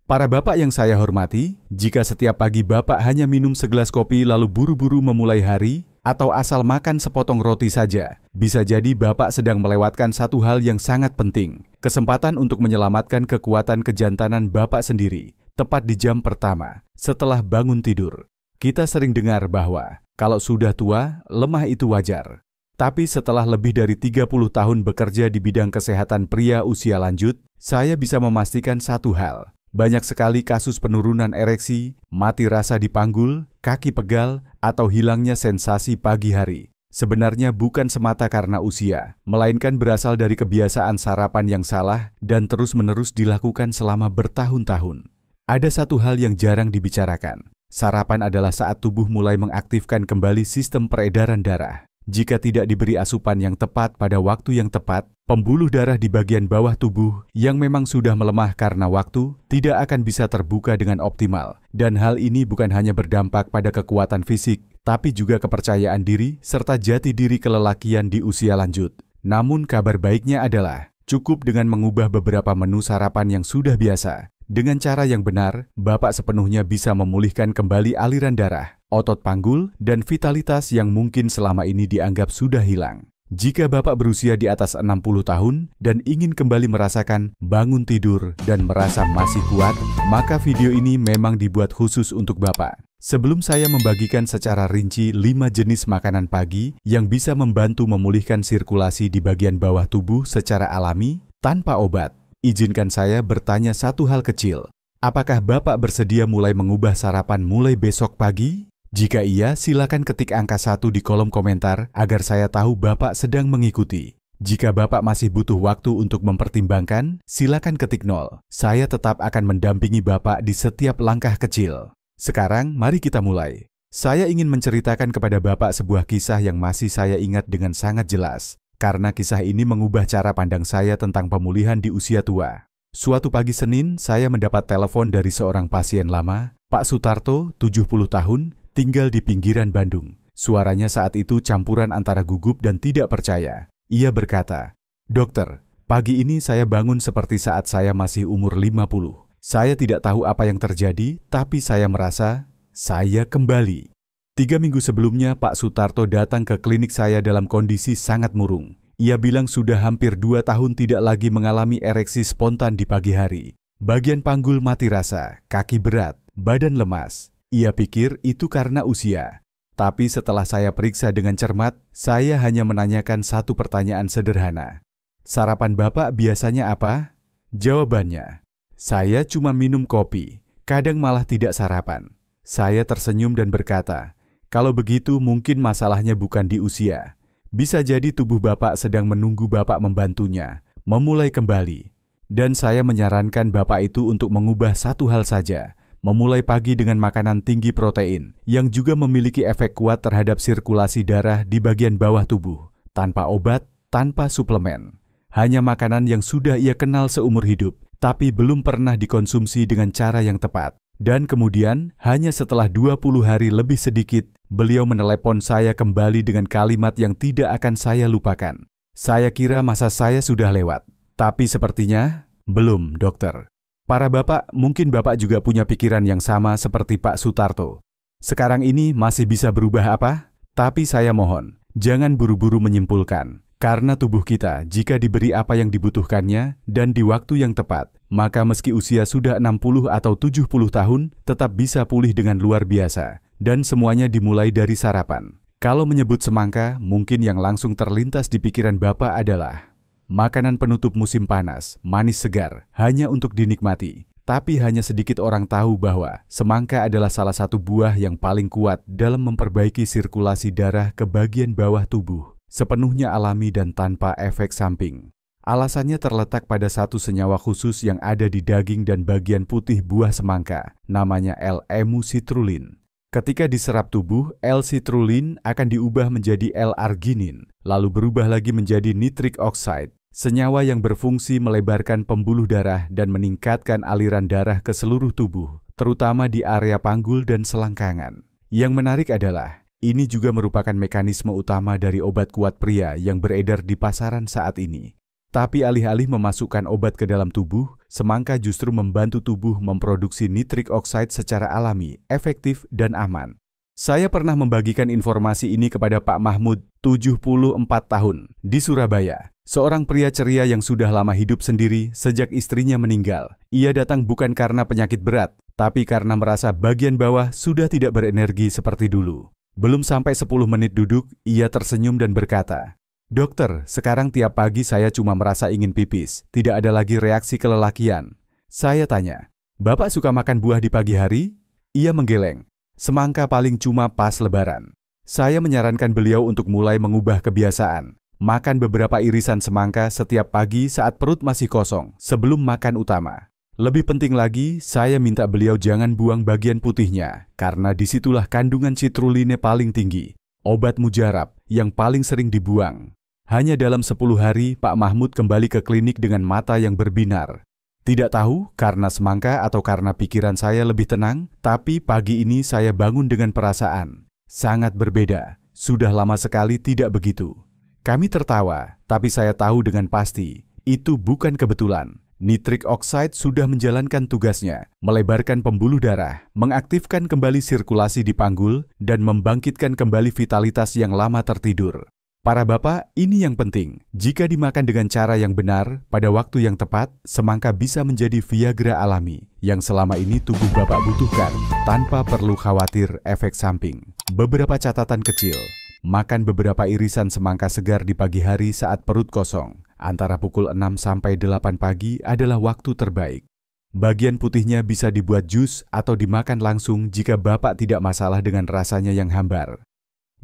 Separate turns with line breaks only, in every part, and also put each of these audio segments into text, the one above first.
Para bapak yang saya hormati, jika setiap pagi bapak hanya minum segelas kopi lalu buru-buru memulai hari, atau asal makan sepotong roti saja, bisa jadi bapak sedang melewatkan satu hal yang sangat penting, kesempatan untuk menyelamatkan kekuatan kejantanan bapak sendiri, tepat di jam pertama, setelah bangun tidur. Kita sering dengar bahwa, kalau sudah tua, lemah itu wajar. Tapi setelah lebih dari 30 tahun bekerja di bidang kesehatan pria usia lanjut, saya bisa memastikan satu hal. Banyak sekali kasus penurunan ereksi, mati rasa di panggul, kaki pegal, atau hilangnya sensasi pagi hari. Sebenarnya bukan semata karena usia, melainkan berasal dari kebiasaan sarapan yang salah dan terus-menerus dilakukan selama bertahun-tahun. Ada satu hal yang jarang dibicarakan. Sarapan adalah saat tubuh mulai mengaktifkan kembali sistem peredaran darah. Jika tidak diberi asupan yang tepat pada waktu yang tepat, pembuluh darah di bagian bawah tubuh yang memang sudah melemah karena waktu tidak akan bisa terbuka dengan optimal. Dan hal ini bukan hanya berdampak pada kekuatan fisik, tapi juga kepercayaan diri serta jati diri kelelakian di usia lanjut. Namun kabar baiknya adalah, cukup dengan mengubah beberapa menu sarapan yang sudah biasa. Dengan cara yang benar, Bapak sepenuhnya bisa memulihkan kembali aliran darah, otot panggul, dan vitalitas yang mungkin selama ini dianggap sudah hilang. Jika Bapak berusia di atas 60 tahun dan ingin kembali merasakan bangun tidur dan merasa masih kuat, maka video ini memang dibuat khusus untuk Bapak. Sebelum saya membagikan secara rinci 5 jenis makanan pagi yang bisa membantu memulihkan sirkulasi di bagian bawah tubuh secara alami, tanpa obat, izinkan saya bertanya satu hal kecil. Apakah Bapak bersedia mulai mengubah sarapan mulai besok pagi? Jika iya, silakan ketik angka 1 di kolom komentar agar saya tahu Bapak sedang mengikuti. Jika Bapak masih butuh waktu untuk mempertimbangkan, silakan ketik 0. Saya tetap akan mendampingi Bapak di setiap langkah kecil. Sekarang, mari kita mulai. Saya ingin menceritakan kepada Bapak sebuah kisah yang masih saya ingat dengan sangat jelas. Karena kisah ini mengubah cara pandang saya tentang pemulihan di usia tua. Suatu pagi Senin, saya mendapat telepon dari seorang pasien lama, Pak Sutarto, 70 tahun, tinggal di pinggiran Bandung. Suaranya saat itu campuran antara gugup dan tidak percaya. Ia berkata, "Dokter, pagi ini saya bangun seperti saat saya masih umur 50. Saya tidak tahu apa yang terjadi, tapi saya merasa saya kembali." 3 minggu sebelumnya, Pak Sutarto datang ke klinik saya dalam kondisi sangat murung. Ia bilang sudah hampir 2 tahun tidak lagi mengalami ereksi spontan di pagi hari. Bagian panggul mati rasa, kaki berat, badan lemas. Ia pikir itu karena usia. Tapi setelah saya periksa dengan cermat, saya hanya menanyakan satu pertanyaan sederhana. "Sarapan Bapak biasanya apa?" Jawabannya, "Saya cuma minum kopi, kadang malah tidak sarapan." Saya tersenyum dan berkata, "Kalau begitu mungkin masalahnya bukan di usia. Bisa jadi tubuh Bapak sedang menunggu Bapak membantunya, memulai kembali." Dan saya menyarankan Bapak itu untuk mengubah satu hal saja, memulai pagi dengan makanan tinggi protein, yang juga memiliki efek kuat terhadap sirkulasi darah di bagian bawah tubuh, tanpa obat, tanpa suplemen. Hanya makanan yang sudah ia kenal seumur hidup, tapi belum pernah dikonsumsi dengan cara yang tepat. Dan kemudian, hanya setelah 20 hari lebih sedikit, beliau menelepon saya kembali dengan kalimat yang tidak akan saya lupakan. "Saya kira masa saya sudah lewat, tapi sepertinya belum, dokter." Para bapak, mungkin Bapak juga punya pikiran yang sama seperti Pak Sutarto. Sekarang ini masih bisa berubah apa? Tapi saya mohon, jangan buru-buru menyimpulkan. Karena tubuh kita, jika diberi apa yang dibutuhkannya dan di waktu yang tepat, maka meski usia sudah 60 atau 70 tahun, tetap bisa pulih dengan luar biasa. Dan semuanya dimulai dari sarapan. Kalau menyebut semangka, mungkin yang langsung terlintas di pikiran Bapak adalah makanan penutup musim panas, manis segar, hanya untuk dinikmati. Tapi hanya sedikit orang tahu bahwa semangka adalah salah satu buah yang paling kuat dalam memperbaiki sirkulasi darah ke bagian bawah tubuh, sepenuhnya alami dan tanpa efek samping. Alasannya terletak pada satu senyawa khusus yang ada di daging dan bagian putih buah semangka, namanya L-emucitrulin. Ketika diserap tubuh, L-citrulline akan diubah menjadi L-arginin, lalu berubah lagi menjadi nitric oxide, senyawa yang berfungsi melebarkan pembuluh darah dan meningkatkan aliran darah ke seluruh tubuh, terutama di area panggul dan selangkangan. Yang menarik adalah, ini juga merupakan mekanisme utama dari obat kuat pria yang beredar di pasaran saat ini. Tapi alih-alih memasukkan obat ke dalam tubuh, semangka justru membantu tubuh memproduksi nitric oxide secara alami, efektif, dan aman. Saya pernah membagikan informasi ini kepada Pak Mahmud, 74 tahun, di Surabaya. Seorang pria ceria yang sudah lama hidup sendiri sejak istrinya meninggal. Ia datang bukan karena penyakit berat, tapi karena merasa bagian bawah sudah tidak berenergi seperti dulu. Belum sampai 10 menit duduk, ia tersenyum dan berkata, "Dokter, sekarang tiap pagi saya cuma merasa ingin pipis, tidak ada lagi reaksi kelelakian." Saya tanya, "Bapak suka makan buah di pagi hari?" Ia menggeleng. "Semangka paling cuma pas lebaran." Saya menyarankan beliau untuk mulai mengubah kebiasaan. Makan beberapa irisan semangka setiap pagi saat perut masih kosong, sebelum makan utama. Lebih penting lagi, saya minta beliau jangan buang bagian putihnya, karena disitulah kandungan sitruline paling tinggi. Obat mujarab yang paling sering dibuang. Hanya dalam 10 hari, Pak Mahmud kembali ke klinik dengan mata yang berbinar. Tidak tahu karena semangka atau karena pikiran saya lebih tenang, tapi pagi ini saya bangun dengan perasaan sangat berbeda. Sudah lama sekali tidak begitu. Kami tertawa, tapi saya tahu dengan pasti, itu bukan kebetulan. Nitric oxide sudah menjalankan tugasnya, melebarkan pembuluh darah, mengaktifkan kembali sirkulasi di panggul, dan membangkitkan kembali vitalitas yang lama tertidur. Para bapak, ini yang penting. Jika dimakan dengan cara yang benar, pada waktu yang tepat, semangka bisa menjadi Viagra alami yang selama ini tubuh bapak butuhkan, tanpa perlu khawatir efek samping. Beberapa catatan kecil. Makan beberapa irisan semangka segar di pagi hari saat perut kosong. Antara pukul 6 sampai 8 pagi adalah waktu terbaik. Bagian putihnya bisa dibuat jus atau dimakan langsung jika bapak tidak masalah dengan rasanya yang hambar.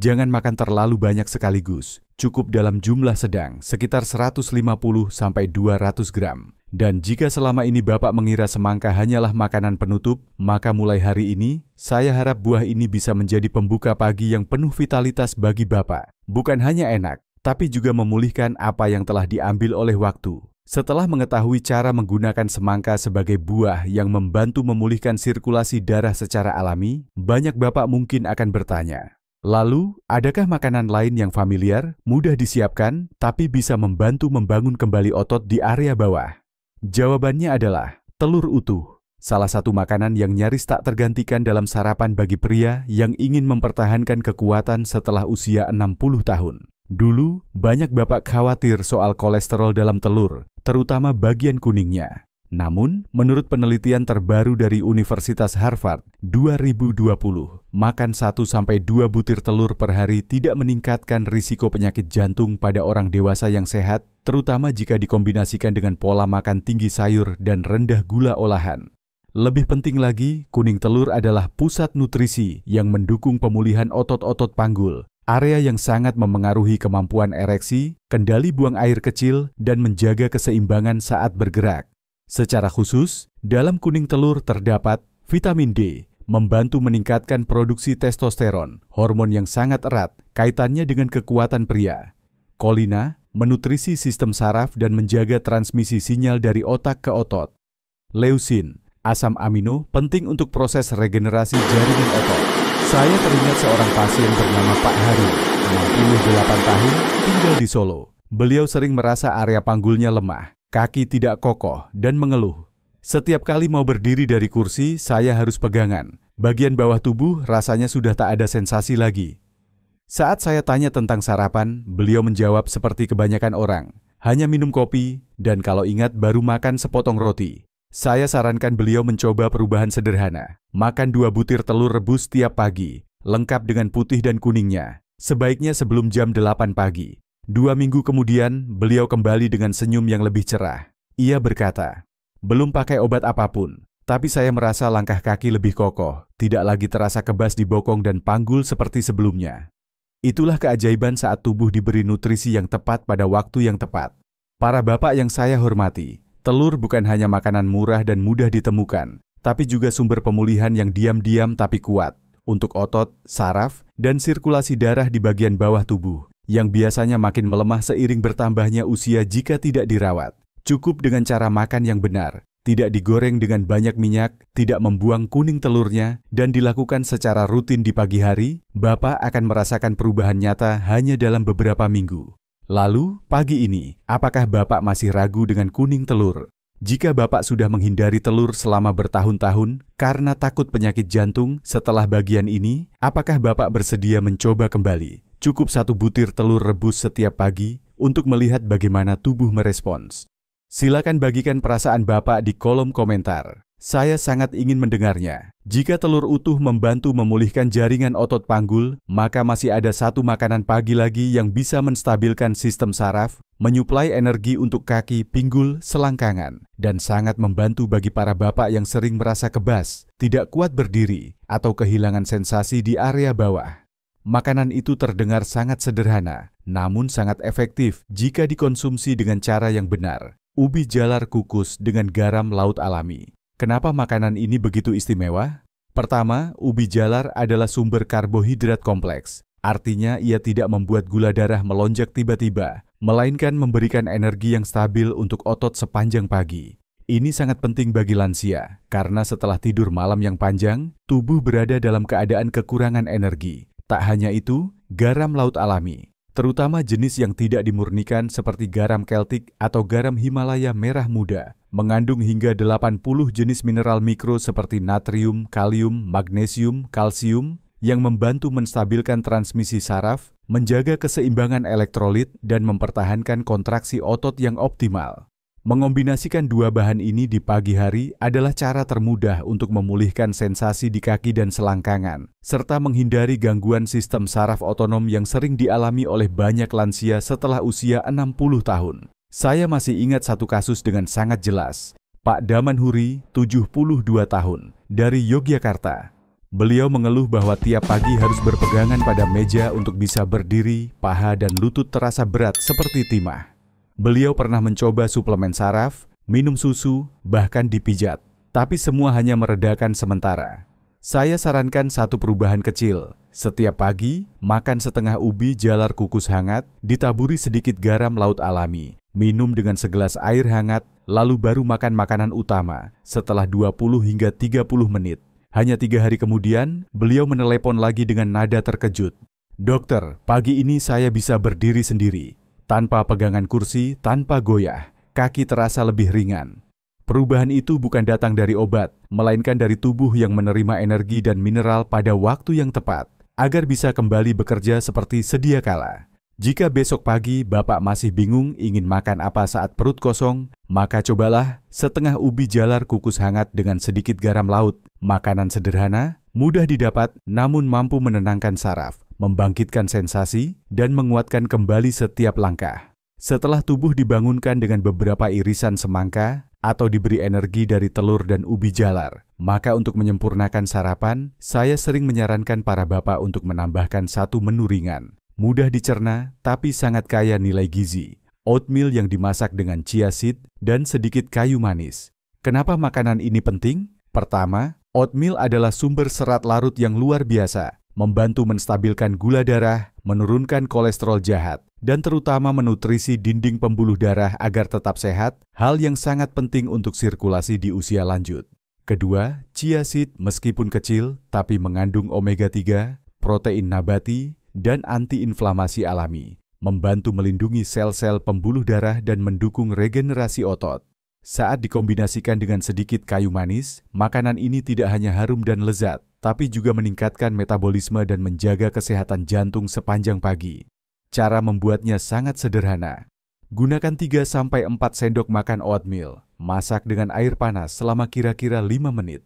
Jangan makan terlalu banyak sekaligus, cukup dalam jumlah sedang, sekitar 150 sampai 200 gram. Dan jika selama ini bapak mengira semangka hanyalah makanan penutup, maka mulai hari ini, saya harap buah ini bisa menjadi pembuka pagi yang penuh vitalitas bagi bapak. Bukan hanya enak, tapi juga memulihkan apa yang telah diambil oleh waktu. Setelah mengetahui cara menggunakan semangka sebagai buah yang membantu memulihkan sirkulasi darah secara alami, banyak bapak mungkin akan bertanya, lalu, adakah makanan lain yang familiar, mudah disiapkan, tapi bisa membantu membangun kembali otot di area bawah? Jawabannya adalah telur utuh. Salah satu makanan yang nyaris tak tergantikan dalam sarapan bagi pria yang ingin mempertahankan kekuatan setelah usia 60 tahun. Dulu, banyak bapak khawatir soal kolesterol dalam telur, terutama bagian kuningnya. Namun, menurut penelitian terbaru dari Universitas Harvard 2020, makan 1-2 butir telur per hari tidak meningkatkan risiko penyakit jantung pada orang dewasa yang sehat, terutama jika dikombinasikan dengan pola makan tinggi sayur dan rendah gula olahan. Lebih penting lagi, kuning telur adalah pusat nutrisi yang mendukung pemulihan otot-otot panggul, area yang sangat memengaruhi kemampuan ereksi, kendali buang air kecil, dan menjaga keseimbangan saat bergerak. Secara khusus, dalam kuning telur terdapat vitamin D, membantu meningkatkan produksi testosteron, hormon yang sangat erat kaitannya dengan kekuatan pria. Kolina, menutrisi sistem saraf dan menjaga transmisi sinyal dari otak ke otot. Leusin, asam amino, penting untuk proses regenerasi jaringan otot. Saya teringat seorang pasien bernama Pak Haru, 68 tahun, tinggal di Solo. Beliau sering merasa area panggulnya lemah, kaki tidak kokoh, dan mengeluh. Setiap kali mau berdiri dari kursi, saya harus pegangan. Bagian bawah tubuh rasanya sudah tak ada sensasi lagi. Saat saya tanya tentang sarapan, beliau menjawab seperti kebanyakan orang. Hanya minum kopi, dan kalau ingat baru makan sepotong roti. Saya sarankan beliau mencoba perubahan sederhana. Makan 2 butir telur rebus tiap pagi, lengkap dengan putih dan kuningnya. Sebaiknya sebelum jam 8 pagi. 2 minggu kemudian, beliau kembali dengan senyum yang lebih cerah. Ia berkata, "Belum pakai obat apapun, tapi saya merasa langkah kaki lebih kokoh, tidak lagi terasa kebas di bokong dan panggul seperti sebelumnya." Itulah keajaiban saat tubuh diberi nutrisi yang tepat pada waktu yang tepat. Para bapak yang saya hormati, telur bukan hanya makanan murah dan mudah ditemukan, tapi juga sumber pemulihan yang diam-diam tapi kuat untuk otot, saraf, dan sirkulasi darah di bagian bawah tubuh, yang biasanya makin melemah seiring bertambahnya usia jika tidak dirawat. Cukup dengan cara makan yang benar, tidak digoreng dengan banyak minyak, tidak membuang kuning telurnya, dan dilakukan secara rutin di pagi hari, Bapak akan merasakan perubahan nyata hanya dalam beberapa minggu. Lalu, pagi ini, apakah Bapak masih ragu dengan kuning telur? Jika Bapak sudah menghindari telur selama bertahun-tahun karena takut penyakit jantung setelah bagian ini, apakah Bapak bersedia mencoba kembali? Cukup 1 butir telur rebus setiap pagi untuk melihat bagaimana tubuh merespons. Silakan bagikan perasaan Bapak di kolom komentar. Saya sangat ingin mendengarnya. Jika telur utuh membantu memulihkan jaringan otot panggul, maka masih ada satu makanan pagi lagi yang bisa menstabilkan sistem saraf, menyuplai energi untuk kaki, pinggul, selangkangan, dan sangat membantu bagi para bapak yang sering merasa kebas, tidak kuat berdiri, atau kehilangan sensasi di area bawah. Makanan itu terdengar sangat sederhana, namun sangat efektif jika dikonsumsi dengan cara yang benar. Ubi jalar kukus dengan garam laut alami. Kenapa makanan ini begitu istimewa? Pertama, ubi jalar adalah sumber karbohidrat kompleks. Artinya ia tidak membuat gula darah melonjak tiba-tiba, melainkan memberikan energi yang stabil untuk otot sepanjang pagi. Ini sangat penting bagi lansia, karena setelah tidur malam yang panjang, tubuh berada dalam keadaan kekurangan energi. Tak hanya itu, garam laut alami, terutama jenis yang tidak dimurnikan seperti garam Celtic atau garam Himalaya merah muda, mengandung hingga 80 jenis mineral mikro seperti natrium, kalium, magnesium, kalsium yang membantu menstabilkan transmisi saraf, menjaga keseimbangan elektrolit, dan mempertahankan kontraksi otot yang optimal. Mengombinasikan dua bahan ini di pagi hari adalah cara termudah untuk memulihkan sensasi di kaki dan selangkangan, serta menghindari gangguan sistem saraf otonom yang sering dialami oleh banyak lansia setelah usia 60 tahun. Saya masih ingat satu kasus dengan sangat jelas. Pak Daman Huri, 72 tahun, dari Yogyakarta. Beliau mengeluh bahwa tiap pagi harus berpegangan pada meja untuk bisa berdiri, paha dan lutut terasa berat seperti timah. Beliau pernah mencoba suplemen saraf, minum susu, bahkan dipijat. Tapi semua hanya meredakan sementara. Saya sarankan satu perubahan kecil. Setiap pagi, makan setengah ubi jalar kukus hangat, ditaburi sedikit garam laut alami. Minum dengan segelas air hangat, lalu baru makan makanan utama setelah 20 hingga 30 menit. Hanya 3 hari kemudian, beliau menelepon lagi dengan nada terkejut. "Dokter, pagi ini saya bisa berdiri sendiri. Tanpa pegangan kursi, tanpa goyah, kaki terasa lebih ringan." Perubahan itu bukan datang dari obat, melainkan dari tubuh yang menerima energi dan mineral pada waktu yang tepat, agar bisa kembali bekerja seperti sedia kala. Jika besok pagi Bapak masih bingung ingin makan apa saat perut kosong, maka cobalah setengah ubi jalar kukus hangat dengan sedikit garam laut. Makanan sederhana, mudah didapat, namun mampu menenangkan saraf, membangkitkan sensasi, dan menguatkan kembali setiap langkah. Setelah tubuh dibangunkan dengan beberapa irisan semangka, atau diberi energi dari telur dan ubi jalar, maka untuk menyempurnakan sarapan, saya sering menyarankan para bapak untuk menambahkan satu menu ringan. Mudah dicerna, tapi sangat kaya nilai gizi. Oatmeal yang dimasak dengan chia seed dan sedikit kayu manis. Kenapa makanan ini penting? Pertama, oatmeal adalah sumber serat larut yang luar biasa, membantu menstabilkan gula darah, menurunkan kolesterol jahat, dan terutama menutrisi dinding pembuluh darah agar tetap sehat, hal yang sangat penting untuk sirkulasi di usia lanjut. Kedua, chia seed meskipun kecil, tapi mengandung omega 3, protein nabati, dan antiinflamasi alami, membantu melindungi sel-sel pembuluh darah dan mendukung regenerasi otot. Saat dikombinasikan dengan sedikit kayu manis, makanan ini tidak hanya harum dan lezat, tapi juga meningkatkan metabolisme dan menjaga kesehatan jantung sepanjang pagi. Cara membuatnya sangat sederhana. Gunakan 3-4 sendok makan oatmeal, masak dengan air panas selama kira-kira 5 menit.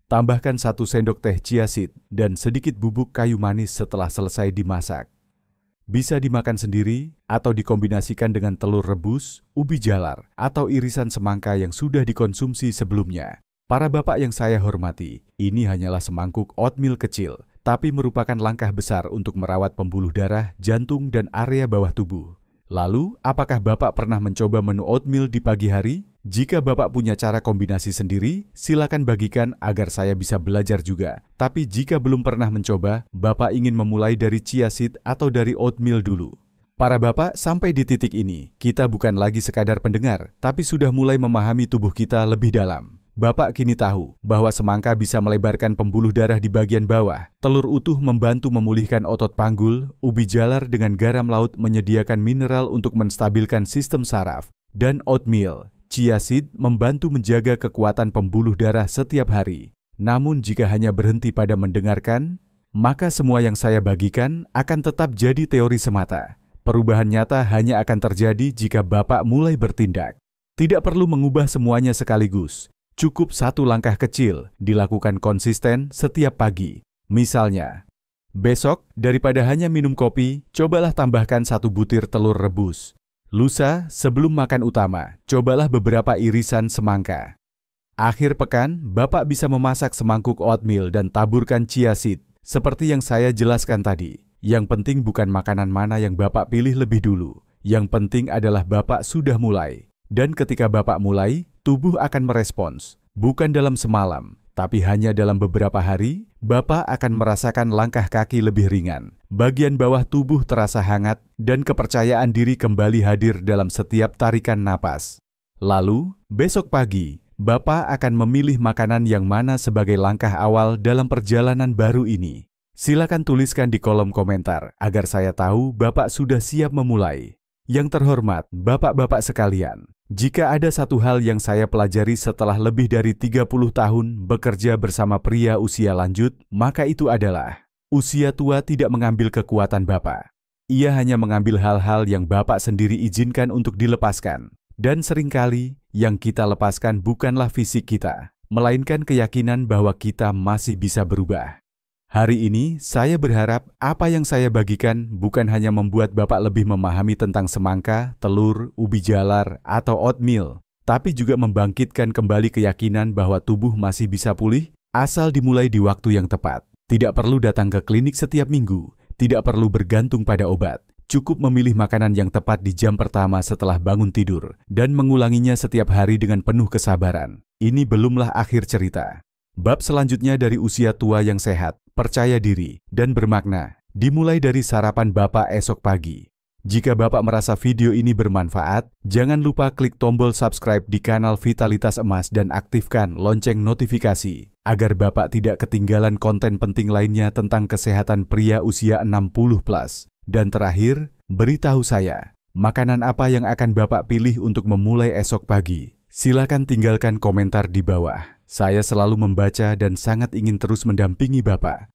Tambahkan 1 sendok teh chia seed dan sedikit bubuk kayu manis setelah selesai dimasak. Bisa dimakan sendiri atau dikombinasikan dengan telur rebus, ubi jalar, atau irisan semangka yang sudah dikonsumsi sebelumnya. Para bapak yang saya hormati, ini hanyalah semangkuk oatmeal kecil, tapi merupakan langkah besar untuk merawat pembuluh darah, jantung, dan area bawah tubuh. Lalu, apakah Bapak pernah mencoba menu oatmeal di pagi hari? Jika Bapak punya cara kombinasi sendiri, silakan bagikan agar saya bisa belajar juga. Tapi jika belum pernah mencoba, Bapak ingin memulai dari chia seed atau dari oatmeal dulu. Para Bapak, sampai di titik ini, kita bukan lagi sekadar pendengar, tapi sudah mulai memahami tubuh kita lebih dalam. Bapak kini tahu bahwa semangka bisa melebarkan pembuluh darah di bagian bawah, telur utuh membantu memulihkan otot panggul, ubi jalar dengan garam laut menyediakan mineral untuk menstabilkan sistem saraf, dan oatmeal, chia seed membantu menjaga kekuatan pembuluh darah setiap hari. Namun jika hanya berhenti pada mendengarkan, maka semua yang saya bagikan akan tetap jadi teori semata. Perubahan nyata hanya akan terjadi jika Bapak mulai bertindak. Tidak perlu mengubah semuanya sekaligus. Cukup satu langkah kecil dilakukan konsisten setiap pagi. Misalnya, besok daripada hanya minum kopi, cobalah tambahkan 1 butir telur rebus. Lusa sebelum makan utama, cobalah beberapa irisan semangka. Akhir pekan, Bapak bisa memasak semangkuk oatmeal dan taburkan chia seed. Seperti yang saya jelaskan tadi, yang penting bukan makanan mana yang Bapak pilih lebih dulu. Yang penting adalah Bapak sudah mulai. Dan ketika Bapak mulai, tubuh akan merespons. Bukan dalam semalam, tapi hanya dalam beberapa hari, Bapak akan merasakan langkah kaki lebih ringan. Bagian bawah tubuh terasa hangat dan kepercayaan diri kembali hadir dalam setiap tarikan napas. Lalu, besok pagi, Bapak akan memilih makanan yang mana sebagai langkah awal dalam perjalanan baru ini. Silakan tuliskan di kolom komentar agar saya tahu Bapak sudah siap memulai. Yang terhormat, Bapak-bapak sekalian, jika ada satu hal yang saya pelajari setelah lebih dari 30 tahun bekerja bersama pria usia lanjut, maka itu adalah usia tua tidak mengambil kekuatan Bapak. Ia hanya mengambil hal-hal yang Bapak sendiri izinkan untuk dilepaskan. Dan seringkali yang kita lepaskan bukanlah fisik kita, melainkan keyakinan bahwa kita masih bisa berubah. Hari ini, saya berharap apa yang saya bagikan bukan hanya membuat Bapak lebih memahami tentang semangka, telur, ubi jalar, atau oatmeal, tapi juga membangkitkan kembali keyakinan bahwa tubuh masih bisa pulih asal dimulai di waktu yang tepat. Tidak perlu datang ke klinik setiap minggu, tidak perlu bergantung pada obat. Cukup memilih makanan yang tepat di jam pertama setelah bangun tidur dan mengulanginya setiap hari dengan penuh kesabaran. Ini belumlah akhir cerita. Bab selanjutnya dari usia tua yang sehat, percaya diri, dan bermakna, dimulai dari sarapan Bapak esok pagi. Jika Bapak merasa video ini bermanfaat, jangan lupa klik tombol subscribe di kanal Vitalitas Emas dan aktifkan lonceng notifikasi, agar Bapak tidak ketinggalan konten penting lainnya tentang kesehatan pria usia 60+. Dan terakhir, beritahu saya, makanan apa yang akan Bapak pilih untuk memulai esok pagi? Silakan tinggalkan komentar di bawah. Saya selalu membaca dan sangat ingin terus mendampingi Bapak